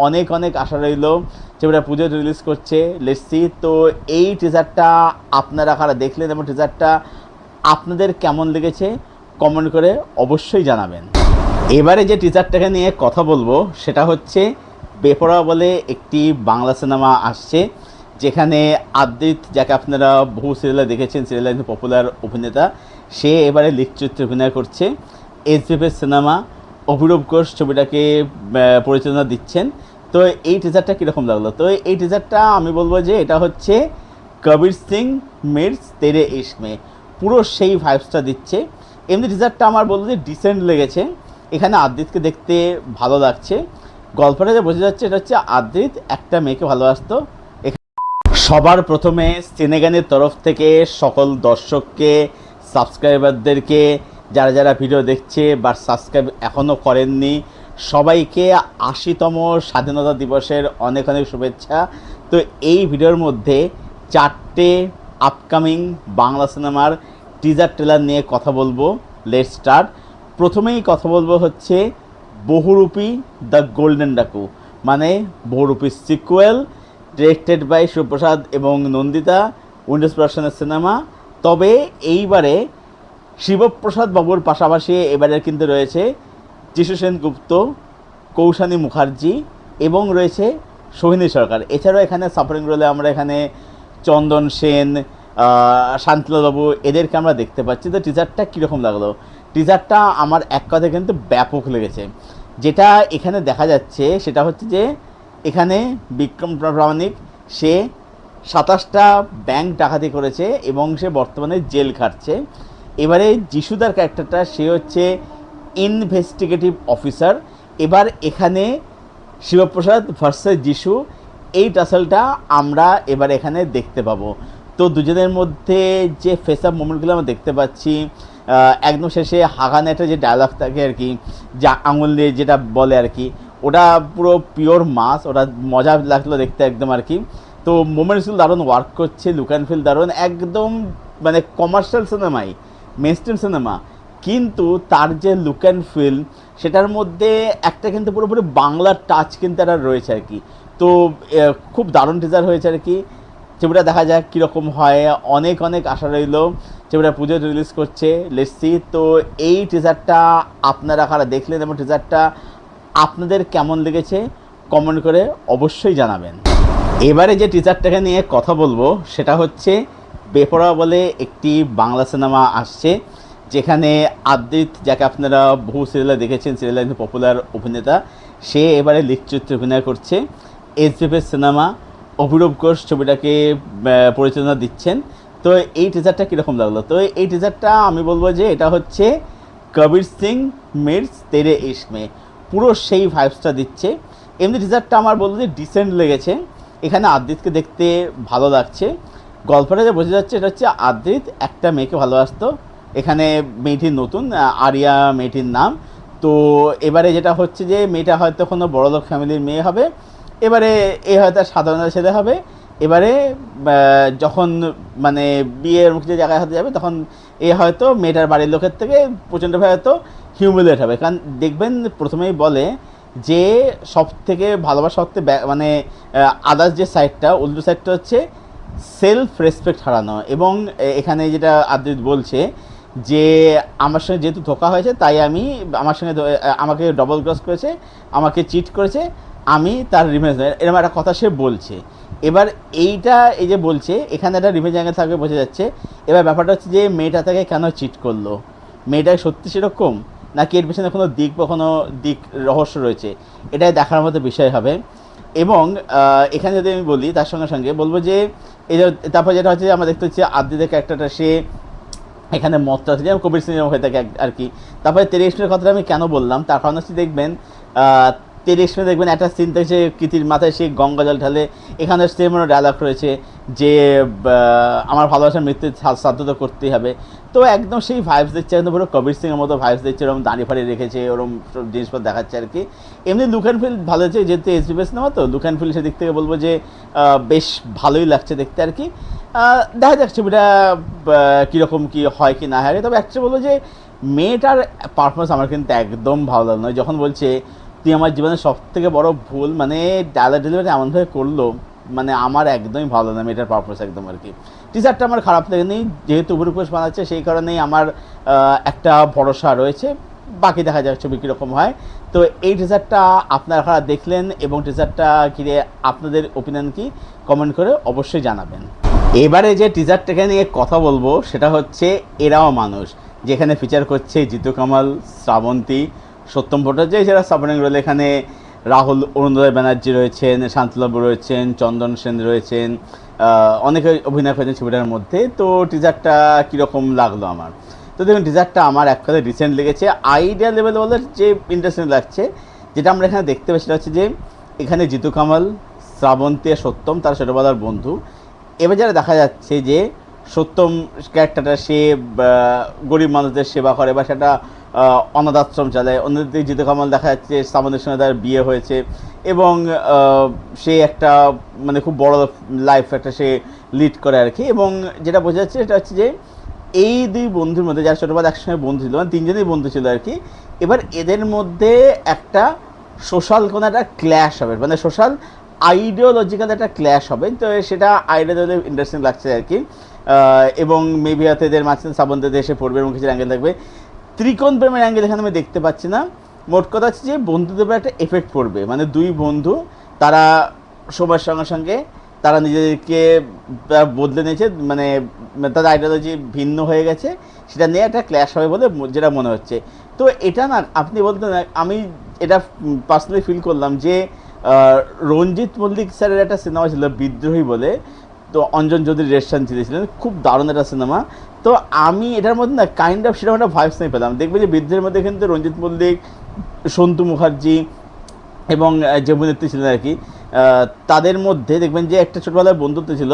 অনেক অনেক আশা রইল যেটা পুজো রিলিজ করছে লেটস সি। তো এই টিজারটা আপনারা কারা দেখলেন এবং টিজারটা আপনাদের কেমন লেগেছে কমেন্ট করে অবশ্যই জানাবেন। এবারে যে টিজারটাকে নিয়ে কথা বলবো সেটা হচ্ছে বেপরোয়া বলে একটি বাংলা সিনেমা আসছে, যেখানে আদ্রিত, যাকে আপনারা বহু সিরিয়ালে দেখেছেন, সিরিয়ালে একজন পপুলার অভিনেতা, সে এবারে লিড চরিত্রে অভিনয় করছে। এসবিএফের সিনেমা, অভিরূপ ঘোষ ছবিটাকে পরিচালনা দিচ্ছেন। তো এই টিজারটা কীরকম লাগলো? তো এই টিজারটা আমি বলবো যে এটা হচ্ছে কবির সিং মিটস তেরে ইশক মে, পুরো সেই ভাইবসটা দিচ্ছে। এমনি টিজারটা আমার বলবো যে ডিসেন্ট লেগেছে। এখানে আদ্রিতকে দেখতে ভালো লাগছে। গল্পটা যে বোঝা যাচ্ছে এটা হচ্ছে আদ্রিত একটা মেয়েকে ভালোবাসতো। সবার প্রথমে সিনেগানের তরফ থেকে সকল দর্শককে, সাবস্ক্রাইবারদেরকে, যারা যারা ভিডিও দেখছে বা সাবস্ক্রাইব এখনও করেননি, সবাইকে ৮০তম স্বাধীনতা দিবসের অনেক অনেক শুভেচ্ছা। তো এই ভিডিওর মধ্যে 4টে আপকামিং বাংলা সিনেমার টিজার ট্রেলার নিয়ে কথা বলবো। Let's start. প্রথমেই কথা বলবো হচ্ছে বহুরূপী দ্য গোল্ডেন ডাকু, মানে বহুরূপী সিকুয়েল, ডিরেক্টেড বাই শিবপ্রসাদ এবং নন্দিতা, উইন্ডোজ প্রোডাকশনের সিনেমা। তবে এইবারে শিবপ্রসাদ বাবুর পাশাপাশি এবারে কিন্তু রয়েছে যিশু সেনগুপ্ত, কৌশানী মুখার্জি এবং রয়েছে সোহিনী সরকার। এছাড়াও এখানে সাপোর্টিং রোলে আমরা এখানে চন্দন সেন, শান্তিলাল বাবু, এদেরকে আমরা দেখতে পাচ্ছি। তো টিজারটা কীরকম লাগলো? টিজারটা আমার এক কথায় কিন্তু ব্যাপক লেগেছে। যেটা এখানে দেখা যাচ্ছে সেটা হচ্ছে যে এখানে বিক্রম প্রামাণিক, সে ২৭টা ব্যাংক ডাকাতি করেছে এবং সে বর্তমানে জেল খাটছে। এবারে যিশুদার ক্যারেক্টারটা, সে হচ্ছে ইনভেস্টিগেটিভ অফিসার। এবার এখানে শিবপ্রসাদ ভার্সেস যিশু, এই টাসেলটা আমরা এবার এখানে দেখতে পাবো। তো দুজনের মধ্যে যে ফেস আপ মোমেন্টগুলো আমরা দেখতে পাচ্ছি, একদম শেষে হাগানে একটা যে ডায়লগ থাকে আর কি, যা আঙুল দিয়ে যেটা বলে আর কি, ওটা পুরো পিওর মাস, ওটা মজা লাগলো দেখতে একদম আর কি। তো মোমেন্টসগুলো দারুণ ওয়ার্ক করছে, লুক অ্যান্ড ফিল দারুণ, একদম মানে কমার্শিয়াল সিনেমাই, মেইনস্ট্রিম সিনেমা, কিন্তু তার যে লুক অ্যান্ড ফিল সেটার মধ্যে একটা কিন্তু পুরোপুরি বাংলার টাচ কিন্তু একটা রয়েছে আর কি। তো খুব দারুণ টিজার হয়েছে আর কি। ছবিটা দেখা যাক কীরকম হয়। অনেক অনেক আশা রইল ছবিটা পুজো রিলিজ করছে লেটস সি। তো এই টিজারটা আপনারা কারা দেখলেন এবং টিজারটা আপনাদের কেমন লেগেছে কমেন্ট করে অবশ্যই জানাবেন। এবারে যে টিজারটাকে নিয়ে কথা বলবো সেটা হচ্ছে বেপরোয়া বলে একটি বাংলা সিনেমা আসছে, যেখানে আদ্রিত, যাকে আপনারা বহু সিরিয়ালে দেখেছেন, সিরিয়ালে একজন পপুলার অভিনেতা, সে এবারে লিড চরিত্রে অভিনয় করছে। এসবিএফের সিনেমা, অভিরূপ ঘোষ ছবিটাকে পরিচালনা দিচ্ছেন। তো এই টিজারটা কীরকম লাগলো? তো এই টিজারটা আমি বলবো যে এটা হচ্ছে কবির সিং মিটস তেরে ইশক মে, পুরো সেই ভাইবসটা দিচ্ছে। এমনি টিজারটা আমার বলবো যে ডিসেন্ট লেগেছে। এখানে আদ্রিতকে দেখতে ভালো লাগছে। গল্পটা যে বোঝা যাচ্ছে এটা হচ্ছে আদ্রিত একটা মেয়েকে ভালোবাসতো। এখানে মেয়েটির নতুন, আরিয়া মেয়েটির নাম। তো এবারে যেটা হচ্ছে যে মেয়েটা হয়তো কোনো বড়লোক ফ্যামিলির মেয়ে হবে, এবারে এ হয়তো সাধারণ ছেলে হবে। এবারে যখন মানে বিয়ের মুখে জায়গায় হতে যাবে তখন এ হয়তো মেয়েটার বাড়ির লোকের থেকে প্রচণ্ডভাবে হয়তো হিউমিলেট হবে। কারণ দেখবেন প্রথমেই বলে যে সব থেকে ভালোবাসা সত্ত্বে মানে আদার্স যে সাইডটা, উল্টো সাইডটা হচ্ছে সেলফ রেসপেক্ট হারানো। এবং এখানে যেটা আদ্রিত বলছে যে আমার সঙ্গে যেহেতু ধোকা হয়েছে তাই আমি, আমার সঙ্গে আমাকে ডবল ক্রস করেছে, আমাকে চিট করেছে, আমি তার রিভেঞ্জ নেই, এরকম একটা কথা সে বলছে। এবার এইটা এই যে বলছে এখানে একটা রিভেঞ্জ অ্যাঙ্গেল থাকবে বোঝা যাচ্ছে। এবার ব্যাপারটা হচ্ছে যে মেয়েটা তাকে কেন চিট করলো, মেয়েটা সত্যি সেরকম নাকি এর পেছনে কোনো দিক বা কোনো দিক রহস্য রয়েছে, এটাই দেখার মতো বিষয় হবে। এবং এখানে যদি আমি বলি তার সঙ্গে সঙ্গে বলবো যে এই যে তারপর যেটা হচ্ছে আমরা দেখতে হচ্ছে আদ্রিতের ক্যারেক্টারটা, সে এখানে মতটা হচ্ছে যেমন কবির সিনেমা হয়ে থাকে আর কি। তারপরে তেরেস্টের কথাটা আমি কেন বললাম তার কারণ হচ্ছে দেখবেন তেরেস্টে দেখবেন একটা সিন থেকে কৃতির মাথায় সে গঙ্গা জল ঢালে, এখানে সেম ডায়লগ রয়েছে যে আমার ভালোবাসার মৃত্যুর শ্রাদ্ধ করতেই হবে। তো একদম সেই ভাইবস দিচ্ছে, একদম পুরো কবির সিংয়ের মতো ভাইবস দিচ্ছে, ওরকম দাঁড়িয়ে ফাড়িয়ে রেখেছে, ওরকম সব জিনিসপত্র দেখাচ্ছে আর কি। এমনি লুক অ্যান্ড ফিল ভালো হচ্ছে, যেহেতু এসবিএফ সিনেমা তো লুক অ্যান্ড ফিল সেদিক থেকে বলবো যে বেশ ভালোই লাগছে দেখতে আর কি। দেখা যাক ছবিটা কীরকম কী হয় কি না হয়। তবে অ্যাকচুয়ালি বলবো যে মেয়েটার পারফরমেন্স আমার কিন্তু একদম ভালো লাগলো। যখন বলছে সত্যি আমার জীবনের সবথেকে বড় ভুল, মানে ডায়লগ ডেলিভারি এমনভাবে করলো, মানে আমার একদমই ভালো না এটার পারপাস একদম আর কি। টিজারটা আমার খারাপ লাগেনি, যেহেতু উপরুপোষ বানাচ্ছে সেই কারণেই আমার একটা ভরসা রয়েছে, বাকি দেখা যাক ছবি কীরকম হয়। তো এই টিজারটা আপনারা দেখলেন এবং টিজারটা ঘিরে আপনাদের ওপিনিয়ন কি কমেন্ট করে অবশ্যই জানাবেন। এবারে যে টিজারটাকে নিয়ে কথা বলবো সেটা হচ্ছে এরাও মানুষ, যেখানে ফিচার করছে জিতু কামাল, শ্রাবন্তী, সত্যম ভট্টাচার্য, যারা সাপোর্টিং রোল এখানে রাহুল অরুণোদয় ব্যানার্জি রয়েছেন, শান্তিলাবু রয়েছেন, চন্দন সেন রয়েছেন, অনেকে অভিনয় করেছেন ছবিটার মধ্যে। তো টিজারটা কীরকম লাগলো আমার? তো দেখুন, টিজারটা আমার এক কথায় রিসেন্ট লেগেছে। আইডিয়া লেভেল বলে যে ইন্টারেস্টিং লাগছে, যেটা আমরা এখানে দেখতে পাচ্ছি সেটা হচ্ছে যে এখানে জিতু কামাল, শ্রাবন্তী, সত্যম তার ছোটোবেলার বন্ধু। এবার যারা দেখা যাচ্ছে যে সত্যম ক্যারেক্টারটা সে গরিব মানুষদের সেবা করে বা সেটা অনাথ আশ্রম চালায়, অন্যদিকে জিতু কামাল দেখা যাচ্ছে শ্রাবন্তীর সঙ্গে তার বিয়ে হয়েছে এবং সে একটা মানে খুব বড় লাইফ একটা সে লিড করে আর কি। এবং যেটা বোঝা যাচ্ছে সেটা হচ্ছে যে এই দুই বন্ধুর মধ্যে, যারা ছোটোবেলা একসঙ্গে বন্ধু ছিল, মানে তিনজনই বন্ধু ছিল আর কি, এবার এদের মধ্যে একটা সোশ্যাল কোনো একটা ক্ল্যাশ হবে, মানে সোশ্যাল আইডিওলজিক্যাল একটা ক্ল্যাশ হবে। তো সেটা আইডিয়াতে ইন্টারেস্টিং লাগছে আর কি। এবং মেবি হয়তো এদের মাঝখানে শ্রাবন্তীতে এসে পড়বে এবং কিছু অ্যাঙ্গেল থাকবে। ত্রিকোণ প্রেমের অ্যাঙ্গেল এখানে আমি দেখতে পাচ্ছি না। মোট কথা হচ্ছে যে বন্ধুদের উপর একটা এফেক্ট পড়বে, মানে দুই বন্ধু তারা সময়ের সঙ্গে সঙ্গে তারা নিজেদেরকে বদলে নিয়েছে, মানে তাদের আইডিওলজি ভিন্ন হয়ে গেছে, সেটা নিয়ে একটা ক্ল্যাশ হবে বলে যেটা মনে হচ্ছে। তো এটা না আপনি বলতেন, আমি এটা পার্সোনালি ফিল করলাম যে রঞ্জিত মল্লিক স্যারের একটা সিনেমা ছিল বিদ্রোহী বলে, তো অঞ্জন চৌধুরী রেশন ছিলেন, খুব দারুণ একটা সিনেমা। তো আমি এটার মধ্যে না কাইন্ড অফ সেরকম একটা ভাইবস নিয়ে পেলাম। দেখবে যে বিদ্রোহের মধ্যে কিন্তু রঞ্জিত মল্লিক, সন্তু মুখার্জি এবং যে অভিনেত্রী ছিলেন আর কি, তাদের মধ্যে দেখবেন যে একটা ছোটোবেলায় বন্ধুত্ব ছিল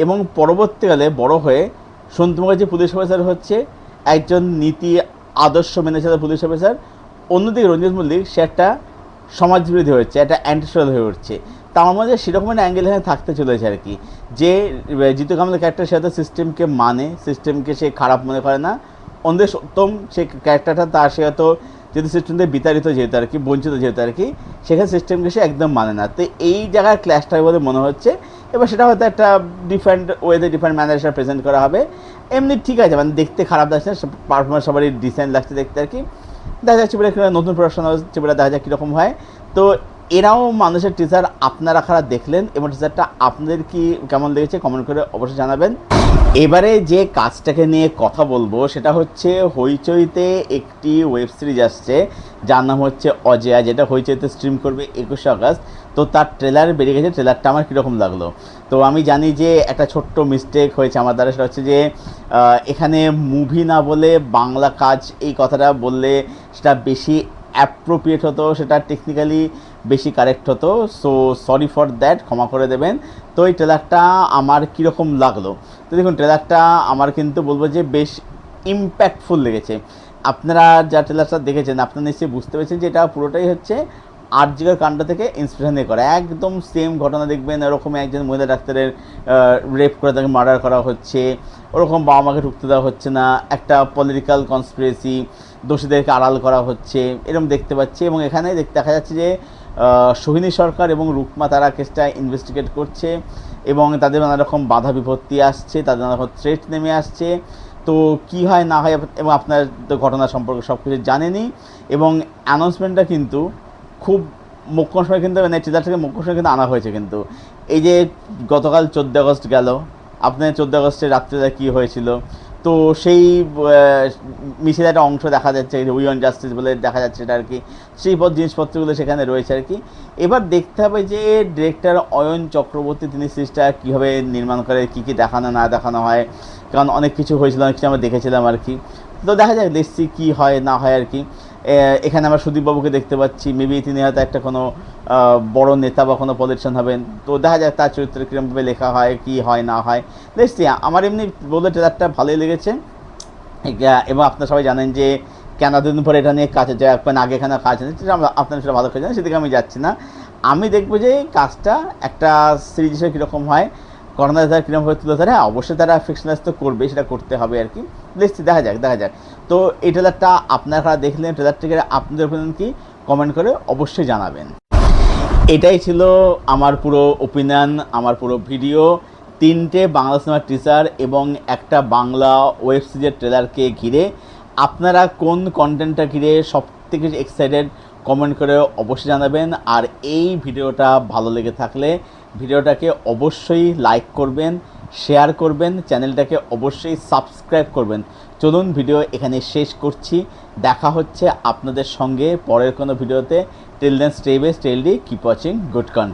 এবং পরবর্তীকালে বড় হয়ে সন্তু মুখার্জি পুলিশ অফিসার হচ্ছে, একজন নীতি আদর্শ মেনে চলা পুলিশ অফিসার। অন্যদিকে রঞ্জিত মল্লিক সে একটা সমাজবিরোধী হচ্ছে, একটা অ্যান্টিসোশাল হয়ে উঠছে। তা আমার মধ্যে সেরকম একটা অ্যাঙ্গেল এখানে থাকতে চলেছে আর কি, যে জিতু কামালের ক্যারেক্টার সে হয়তো সিস্টেমকে মানে, সিস্টেমকে সে খারাপ মনে করে না। অন্যদের সত্যম সে ক্যারেক্টারটা তার সে হয়তো যেহেতু সিস্টেম থেকে বিতাড়িত যেহেতু আর কি, বঞ্চিত যেহেতু আর কি, সেখানে সিস্টেমকে সে একদম মানে না। তো এই জায়গায় ক্ল্যাশটা বলে মনে হচ্ছে। এবার সেটা হয়তো একটা ডিফারেন্ট ওয়েতে ডিফারেন্ট ম্যানারে সেটা প্রেজেন্ট করা হবে। এমনি ঠিক আছে, মানে দেখতে খারাপ লাগছে না, পারফরমেন্স সবারই ডিসেন্ট লাগছে দেখতে আর কি। দেখা যাচ্ছে ছবিটা নতুন প্রোডাকশন হচ্ছে, ছবিটা দেখা যাক কীরকম হয়। তো এরাও মানুষের টিজার আপনারা দেখলেন এবং টিজারটা আপনাদের কি কেমন লেগেছে কমেন্ট করে অবশ্যই জানাবেন। এবারে যে কাজটাকে নিয়ে কথা বলবো সেটা হচ্ছে হইচইতে একটি ওয়েব সিরিজ আসছে যার নাম হচ্ছে অজয়া, যেটা হইচইতে স্ট্রিম করবে 21 আগস্ট। তো তার ট্রেলার বেরিয়ে গেছে, ট্রেলারটা আমার কীরকম লাগলো? তো আমি জানি যে একটা ছোট্ট মিস্টেক হয়েছে আমার দ্বারা, সেটা হচ্ছে যে এখানে মুভি না বলে বাংলা কাজ এই কথাটা বললে সেটা বেশি অ্যাপ্রোপ্রিয়েট হতো, সেটা টেকনিক্যালি বেশি কারেক্ট হতো। সো সরি ফর দ্যাট, ক্ষমা করে দেবেন। তো এই ট্রেলারটা আমার কীরকম লাগলো? তো দেখুন, ট্রেলারটা আমার কিন্তু বলবো যে বেশ ইম্প্যাক্টফুল লেগেছে। আপনারা যা ট্রেলারটা দেখেছেন আপনারা নিশ্চয়ই বুঝতে পেরেছেন যে এটা পুরোটাই হচ্ছে আরজিকর কাণ্ড থেকে ইন্সপিরেশন নিয়ে করা। একদম সেম ঘটনা দেখবেন, এরকম একজন মহিলা ডাক্তারের রেপ করে তাকে মার্ডার করা হচ্ছে, ওরকম বাবা মাকে ঢুকতে দেওয়া হচ্ছে না, একটা পলিটিক্যাল কনস্পিরেসি, দোষীদেরকে আড়াল করা হচ্ছে, এরকম দেখতে পাচ্ছি। এবং এখানে দেখা যাচ্ছে যে সোহিনী সরকার এবং রুকমা তারা কেসটা ইনভেস্টিগেট করছে এবং তাদের নানা রকম বাধা বিপত্তি আসছে, তাদের নানা রকম থ্রেট নেমে আসছে। তো কী হয় না হয় এবং আপনার তো ঘটনা সম্পর্কে সব কিছু জানেনই। এবং অ্যানাউন্সমেন্টটা কিন্তু খুব মুখ্য সময় কিন্তু মানে ট্রেলার থেকে মুখ্য সময় কিন্তু আনা হয়েছে। কিন্তু এই যে গতকাল 14 আগস্ট গেল, আপনার 14 আগস্টের রাত্রিটা কী হয়েছিল, তো সেই মিছিলের একটা অংশ দেখা যাচ্ছে, উই ওয়ান্ট জাস্টিস বলে দেখা যাচ্ছে এটা আর কি, সেই জিনিসপত্রগুলো সেখানে রয়েছে আর কি। এবার দেখতে হবে যে ডিরেক্টর অয়ন চক্রবর্তী তিনি সিরিজটা কীভাবে নির্মাণ করে, কী কী দেখানো না দেখানো হয়, কারণ অনেক কিছু হয়েছিল, অনেক কিছু আমরা দেখেছিলাম আর কি। তো দেখা যাক, দেখছি কী হয় না হয় আর কি। এখানে আমরা সুদীপবাবুকে দেখতে পাচ্ছি, মেবি তিনি হয়তো একটা কোনো বড় নেতা বা কোনো পলিটিশিয়ান হবেন। তো দেখা যাক তার চরিত্র কীরকমভাবে লেখা হয়, কী হয় না হয় দেখছি। আমার এমনি বলতে ট্রেলারটা ভালোই লেগেছে। এবং আপনারা সবাই জানেন যে কেন দিন পরে এটা নিয়ে কাজ হচ্ছে, মানে আগে এখানে কাজ হচ্ছে, আপনারা সেটা ভালো করে জানেন, সেদিকে আমি যাচ্ছি না। আমি দেখবো যে কাজটা একটা সিরিজ হিসেবে কীরকম হয়, করোনা তারা কীরকমভাবে তুলে ধরে। হ্যাঁ, অবশ্যই তারা ফিকশনালাইজ তো করবে, সেটা করতে হবে আর কি। দেখছি, দেখা যাক। তো এই ট্রেলারটা আপনারা দেখলেন, ট্রেলার থেকে আপনাদের ওপিনিয়ন কি কমেন্ট করে অবশ্যই জানাবেন। এটাই ছিল আমার পুরো ওপিনিয়ন, আমার পুরো ভিডিও। 3টে বাংলা সিনেমার টিজার এবং একটা বাংলা ওয়েব সিরিজের ট্রেলারকে ঘিরে আপনারা কোন কন্টেন্টটা ঘিরে সবথেকে এক্সাইটেড কমেন্ট করে অবশ্যই জানাবেন। আর এই ভিডিওটা ভালো লেগে থাকলে ভিডিওটাকে অবশ্যই লাইক করবেন, শেয়ার করবেন, চ্যানেলটাকে অবশ্যই সাবস্ক্রাইব করবেন। চলুন ভিডিও এখানে শেষ করছি, দেখা হচ্ছে আপনাদের সঙ্গে পরের কোনো ভিডিওতে। Till then stay best, stay healthy, keep watching good content.